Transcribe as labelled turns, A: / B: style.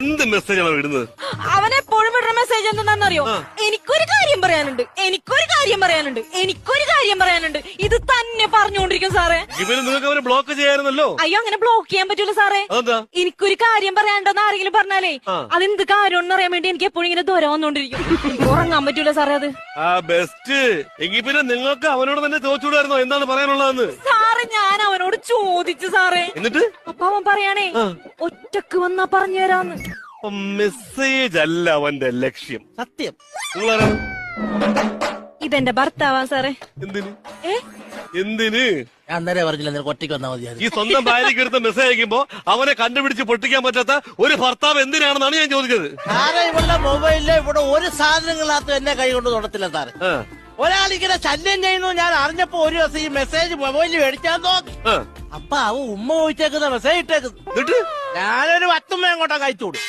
A: എന്ത് മെസ്സേജാണ് ഇടുന്നത്?
B: അവനെപ്പോഴും വിടുന്ന മെസ്സേജ് എന്താണെന്നറിയോ? എനിക്കൊരു കാര്യം പറയാനുണ്ട്, എനിക്കൊരു കാര്യം പറയാനുണ്ട്, എനിക്കൊരു കാര്യം പറയാനുണ്ട്. ഇത് തന്നെ പറഞ്ഞുകൊണ്ടിരിക്കും സാറേ.
A: ഇവര് നിങ്ങൾക്ക് അവരെ ബ്ലോക്ക് ചെയ്യായിരുന്നല്ലോ.
B: അയ്യോ, അങ്ങനെ ബ്ലോക്ക് ചെയ്യാൻ പറ്റൂല സാറേ.
A: അതെന്താ?
B: എനിക്കൊരു കാര്യം പറയാണ്ടെന്ന് ആരെങ്കിലും പറഞ്ഞാലേ അതെന്ത് കാര്യമെന്ന് അറിയാൻ വേണ്ടി എനിക്ക് എപ്പോഴും ഇങ്ങനെ ദൂരം വന്നോണ്ടിരിക്കും. എനിക്ക് ഉറങ്ങാൻ പറ്റൂല സാറേ അത്.
A: ബെസ്റ്റ്. എങ്കിൽ പിന്നെ നിങ്ങൾക്ക് അവനോട് തന്നെ ചോദിച്ചുകൂടായിരുന്നോ എന്താണ് പറയാനുള്ളതെന്ന്?
B: സാറേ, ഞാൻ അവനോട് ചോദിച്ചു സാറേ.
A: എന്നിട്ട്
B: അപ്പൊ അവൻ പറയാണേ ഒറ്റക്ക് വന്നാ പറഞ്ഞു തരാന്ന്.
A: മെസ്സേജ് അല്ല അവന്റെ ലക്ഷ്യം.
C: സത്യം.
A: നിങ്ങളാരാണ്?
B: ഇതെന്റെ ഭർത്താവാ സാറേ.
A: എന്തിന്? എന്തിന്?
C: ഞാൻ അന്നേരം പറഞ്ഞില്ല, നിനക്ക് ഒറ്റയ്ക്ക് വന്നാൽ മതിയായിരുന്നു.
A: ഈ സ്വന്തം ഭാര്യയ്ക്ക് എടുത്ത മെസ്സേജ് അയക്കുമ്പോ അവനെ കണ്ടുപിടിച്ച് പൊട്ടിക്കാൻ പറ്റാത്ത ഒരു ഭർത്താവ് എന്തിനാണെന്നാണ് ഞാൻ ചോദിച്ചത്.
C: സാറേ, ഇവളുടെ മൊബൈലില് ഇവിടെ ഒരു സാധനങ്ങളകത്ത് എന്നെ കൈ കൊണ്ട് തൊടത്തില്ല സാറേ. ഒരാളിങ്ങനെ ശല്യം ചെയ്യുന്നു ഞാൻ അറിഞ്ഞപ്പോ ഒരു ദിവസം ഈ മെസ്സേജ് മൊബൈലിൽ മേടിച്ചാൻ നോക്കി. അപ്പൊ അവ ഉമ്മ ചോദിച്ചേക്കുന്ന മെസ്സേജ് ഇട്ടേക്കുന്നു. ഞാനൊരു 10 അങ്ങോട്ടാ കഴിച്ചു കൊടുക്കും.